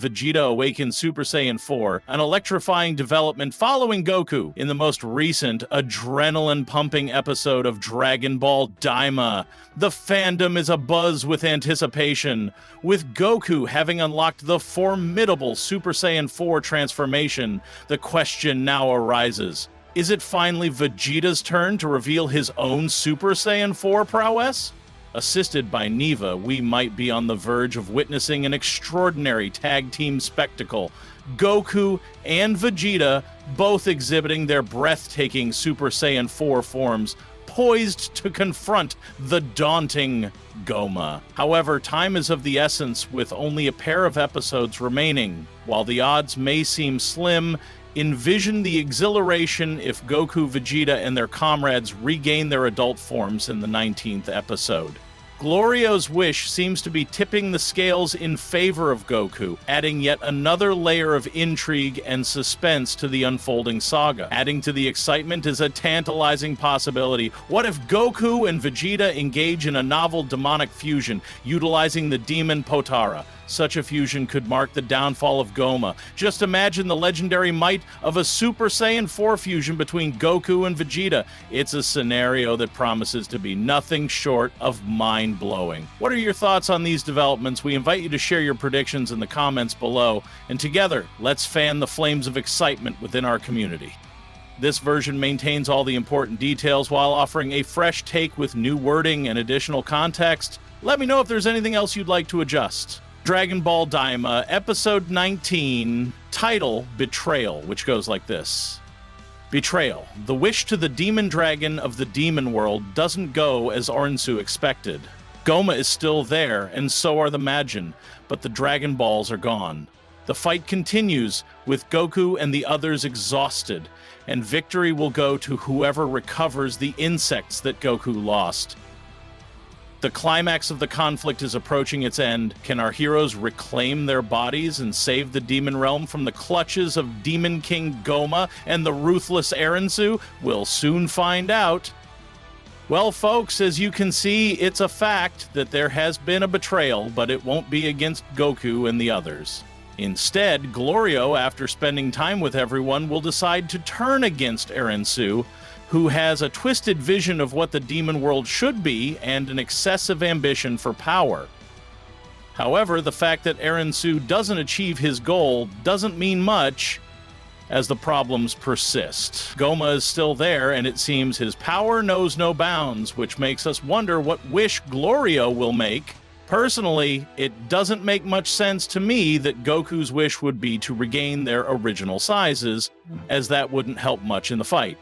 Vegeta awakens Super Saiyan 4, an electrifying development following Goku in the most recent adrenaline-pumping episode of Dragon Ball Daima. The fandom is abuzz with anticipation, with Goku having unlocked the formidable Super Saiyan 4 transformation. The question now arises, is it finally Vegeta's turn to reveal his own Super Saiyan 4 prowess? Assisted by Neva, we might be on the verge of witnessing an extraordinary tag team spectacle. Goku and Vegeta both exhibiting their breathtaking Super Saiyan 4 forms, poised to confront the daunting Goma. However, time is of the essence with only a pair of episodes remaining. While the odds may seem slim, envision the exhilaration if Goku, Vegeta, and their comrades regain their adult forms in the 19th episode. Glorio's wish seems to be tipping the scales in favor of Goku, adding yet another layer of intrigue and suspense to the unfolding saga. Adding to the excitement is a tantalizing possibility. What if Goku and Vegeta engage in a novel demonic fusion, utilizing the demon Potara? Such a fusion could mark the downfall of Goma. Just imagine the legendary might of a Super Saiyan 4 fusion between Goku and Vegeta. It's a scenario that promises to be nothing short of mind-blowing. What are your thoughts on these developments? We invite you to share your predictions in the comments below, and together, let's fan the flames of excitement within our community. This version maintains all the important details while offering a fresh take with new wording and additional context. Let me know if there's anything else you'd like to adjust. Dragon Ball Daima, Episode 19, title, Betrayal, which goes like this. Betrayal. The wish to the demon dragon of the demon world doesn't go as Orensu expected. Goma is still there, and so are the Majin, but the Dragon Balls are gone. The fight continues, with Goku and the others exhausted, and victory will go to whoever recovers the insects that Goku lost. The climax of the conflict is approaching its end. Can our heroes reclaim their bodies and save the demon realm from the clutches of Demon King Goma and the ruthless Orensu? We'll soon find out. Well, folks, as you can see, it's a fact that there has been a betrayal, but it won't be against Goku and the others. Instead, Glorio, after spending time with everyone, will decide to turn against Orensu, who has a twisted vision of what the demon world should be and an excessive ambition for power. However, the fact that Orensu doesn't achieve his goal doesn't mean much, as the problems persist. Goma is still there, and it seems his power knows no bounds, which makes us wonder what wish Glorio will make. Personally, it doesn't make much sense to me that Goku's wish would be to regain their original sizes, as that wouldn't help much in the fight.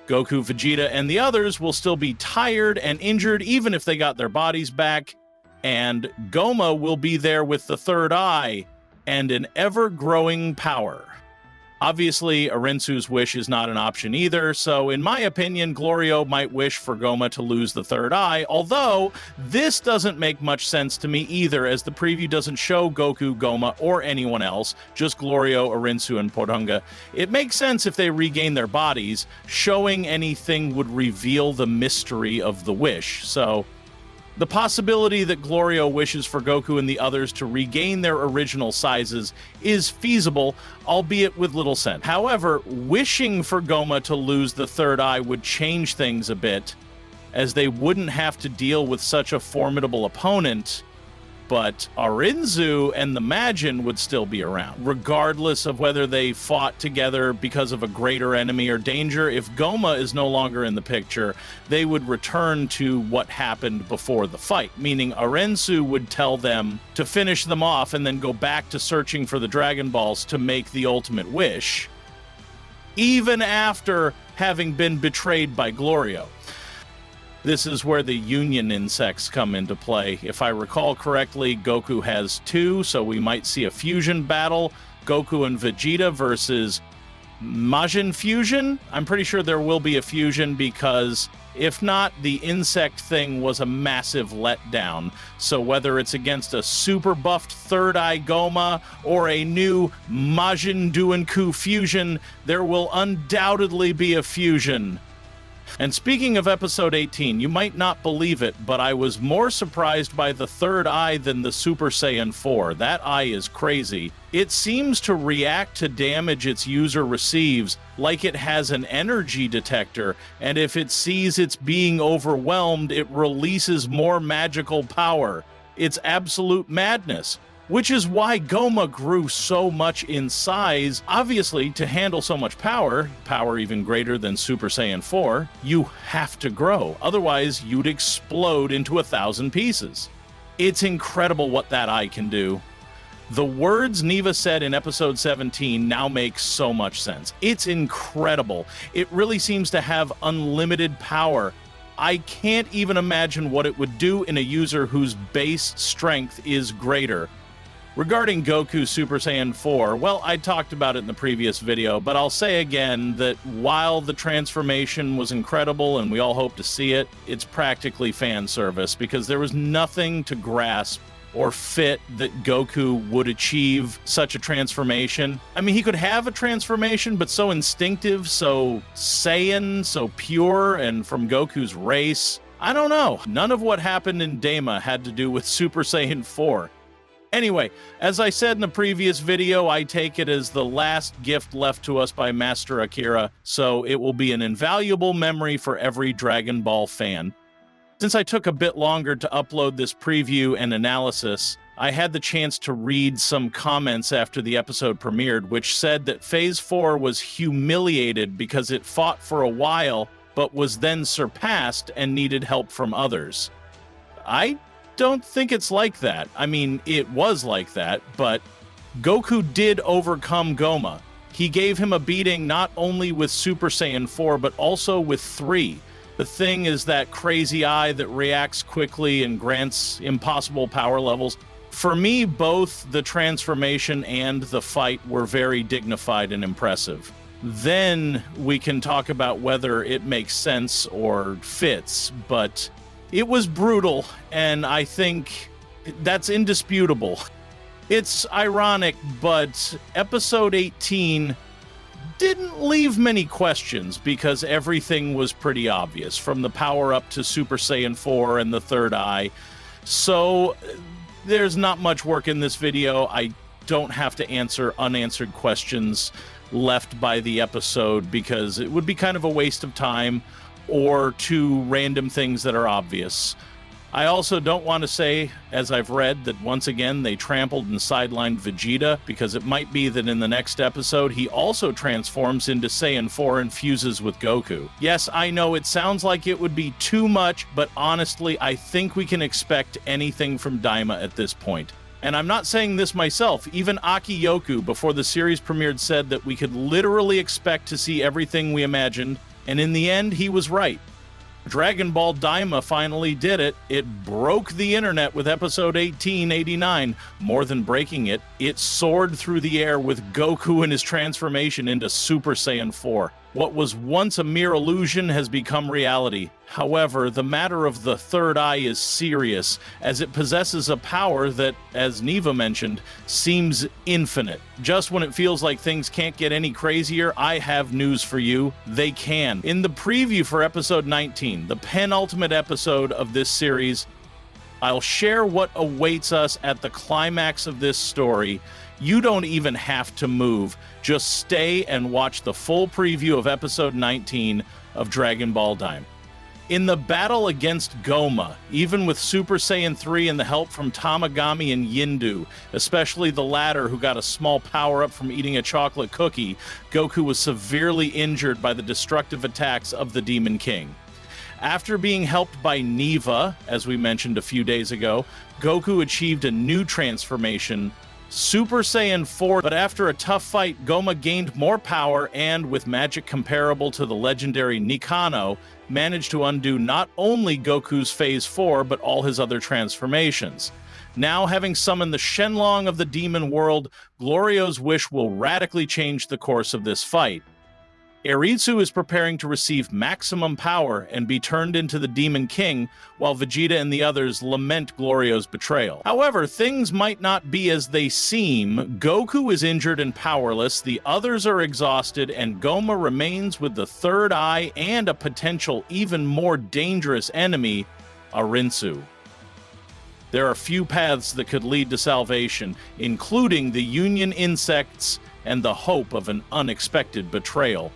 Goku, Vegeta, and the others will still be tired and injured even if they got their bodies back, and Goma will be there with the third eye and an ever-growing power. Obviously, Orensu's wish is not an option either, so in my opinion, Glorio might wish for Goma to lose the third eye, although this doesn't make much sense to me either, as the preview doesn't show Goku, Goma, or anyone else, just Glorio, Orensu, and Porunga. It makes sense if they regain their bodies. Showing anything would reveal the mystery of the wish, so the possibility that Glorio wishes for Goku and the others to regain their original sizes is feasible, albeit with little sense. However, wishing for Goma to lose the third eye would change things a bit, as they wouldn't have to deal with such a formidable opponent, but Orensu and the Majin would still be around. Regardless of whether they fought together because of a greater enemy or danger, if Goma is no longer in the picture, they would return to what happened before the fight, meaning Orensu would tell them to finish them off and then go back to searching for the Dragon Balls to make the ultimate wish, even after having been betrayed by Glorio. This is where the Union insects come into play. If I recall correctly, Goku has two, so we might see a fusion battle. Goku and Vegeta versus Majin Fusion. I'm pretty sure there will be a fusion because if not, the insect thing was a massive letdown. So whether it's against a super buffed Third Eye Goma or a new Majin Duanku fusion, there will undoubtedly be a fusion. And speaking of episode 18, you might not believe it, but I was more surprised by the third eye than the Super Saiyan 4. That eye is crazy. It seems to react to damage its user receives like it has an energy detector, and if it sees it's being overwhelmed, it releases more magical power. It's absolute madness. Which is why Goma grew so much in size. Obviously, to handle so much power even greater than Super Saiyan 4, you have to grow. Otherwise, you'd explode into 1,000 pieces. It's incredible what that eye can do. The words Neva said in episode 17 now make so much sense. It's incredible. It really seems to have unlimited power. I can't even imagine what it would do in a user whose base strength is greater. Regarding Goku Super Saiyan 4, well, I talked about it in the previous video, but I'll say again that while the transformation was incredible and we all hope to see it, it's practically fan service because there was nothing to grasp or fit that Goku would achieve such a transformation. I mean, he could have a transformation, but so instinctive, so Saiyan, so pure, and from Goku's race. I don't know. None of what happened in Daima had to do with Super Saiyan 4. Anyway, as I said in the previous video, I take it as the last gift left to us by Master Akira, so it will be an invaluable memory for every Dragon Ball fan. Since I took a bit longer to upload this preview and analysis, I had the chance to read some comments after the episode premiered, which said that Phase 4 was humiliated because it fought for a while, but was then surpassed and needed help from others. I don't think it's like that. I mean, it was like that, but Goku did overcome Goma. He gave him a beating not only with Super Saiyan 4, but also with 3. The thing is that crazy eye that reacts quickly and grants impossible power levels. For me, both the transformation and the fight were very dignified and impressive. Then we can talk about whether it makes sense or fits, but it was brutal, and I think that's indisputable. It's ironic, but episode 18 didn't leave many questions because everything was pretty obvious, from the power-up to Super Saiyan 4 and the third eye. So there's not much work in this video. I don't have to answer unanswered questions left by the episode because it would be kind of a waste of time, or to random things that are obvious. I also don't want to say, as I've read, that once again they trampled and sidelined Vegeta, because it might be that in the next episode he also transforms into Saiyan 4 and fuses with Goku. Yes, I know it sounds like it would be too much, but honestly, I think we can expect anything from Daima at this point. And I'm not saying this myself. Even Aki Yoku, before the series premiered, said that we could literally expect to see everything we imagined, and in the end, he was right. Dragon Ball Daima finally did it. It broke the internet with episode 1889. More than breaking it, it soared through the air with Goku and his transformation into Super Saiyan 4. What was once a mere illusion has become reality. However, the matter of the third eye is serious, as it possesses a power that, as Neva mentioned, seems infinite. Just when it feels like things can't get any crazier, I have news for you. They can. In the preview for episode 19, the penultimate episode of this series, I'll share what awaits us at the climax of this story. You don't even have to move. Just stay and watch the full preview of episode 19 of Dragon Ball Daima. In the battle against Goma, even with Super Saiyan 3 and the help from Tamagami and Yindu, especially the latter who got a small power-up from eating a chocolate cookie, Goku was severely injured by the destructive attacks of the Demon King. After being helped by Neva, as we mentioned a few days ago, Goku achieved a new transformation, Super Saiyan 4, but after a tough fight, Goma gained more power and, with magic comparable to the legendary Nikano, managed to undo not only Goku's Phase 4, but all his other transformations. Now, having summoned the Shenlong of the demon world, Glorio's wish will radically change the course of this fight. Eritsu is preparing to receive maximum power and be turned into the Demon King, while Vegeta and the others lament Glorio's betrayal. However, things might not be as they seem. Goku is injured and powerless, the others are exhausted, and Goma remains with the third eye and a potential even more dangerous enemy, Arinsu. There are few paths that could lead to salvation, including the Union insects and the hope of an unexpected betrayal.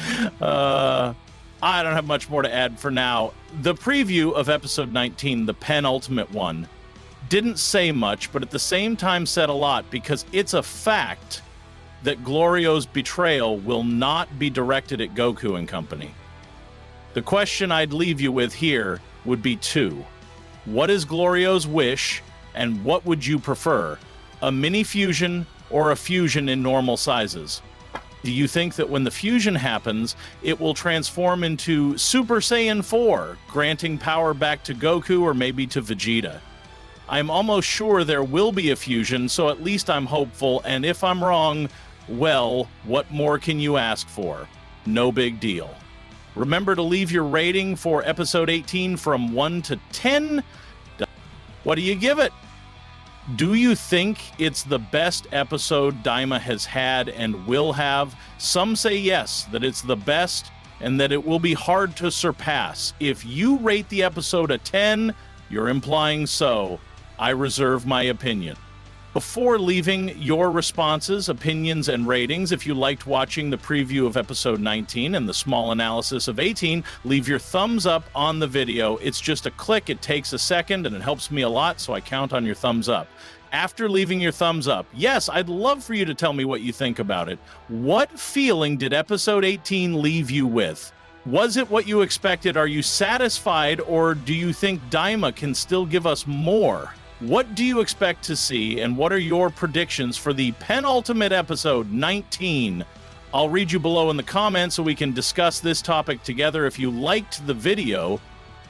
I don't have much more to add for now. The preview of episode 19, the penultimate one, didn't say much, but at the same time said a lot, because it's a fact that Glorio's betrayal will not be directed at Goku and company. The question I'd leave you with here would be two. What is Glorio's wish, and what would you prefer? A mini fusion or a fusion in normal sizes? Do you think that when the fusion happens, it will transform into Super Saiyan 4, granting power back to Goku or maybe to Vegeta? I'm almost sure there will be a fusion, so at least I'm hopeful, and if I'm wrong, well, what more can you ask for? No big deal. Remember to leave your rating for episode 18 from 1 to 10. What do you give it? Do you think it's the best episode Daima has had and will have? Some say yes, that it's the best and that it will be hard to surpass. If you rate the episode a 10, you're implying so. I reserve my opinion. Before leaving your responses, opinions, and ratings, if you liked watching the preview of episode 19 and the small analysis of 18, leave your thumbs up on the video. It's just a click, it takes a second, and it helps me a lot, so I count on your thumbs up. After leaving your thumbs up, yes, I'd love for you to tell me what you think about it. What feeling did episode 18 leave you with? Was it what you expected? Are you satisfied, or do you think Daima can still give us more? What do you expect to see, and what are your predictions for the penultimate episode, 19? I'll read you below in the comments so we can discuss this topic together. If you liked the video,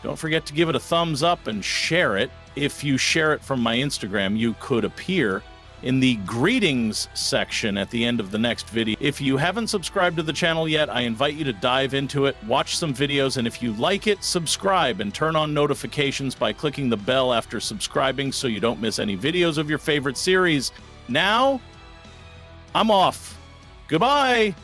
don't forget to give it a thumbs up and share it. If you share it from my Instagram, you could appear in the greetings section at the end of the next video. If you haven't subscribed to the channel yet, I invite you to dive into it, watch some videos, and if you like it, subscribe and turn on notifications by clicking the bell after subscribing so you don't miss any videos of your favorite series. Now, I'm off. Goodbye!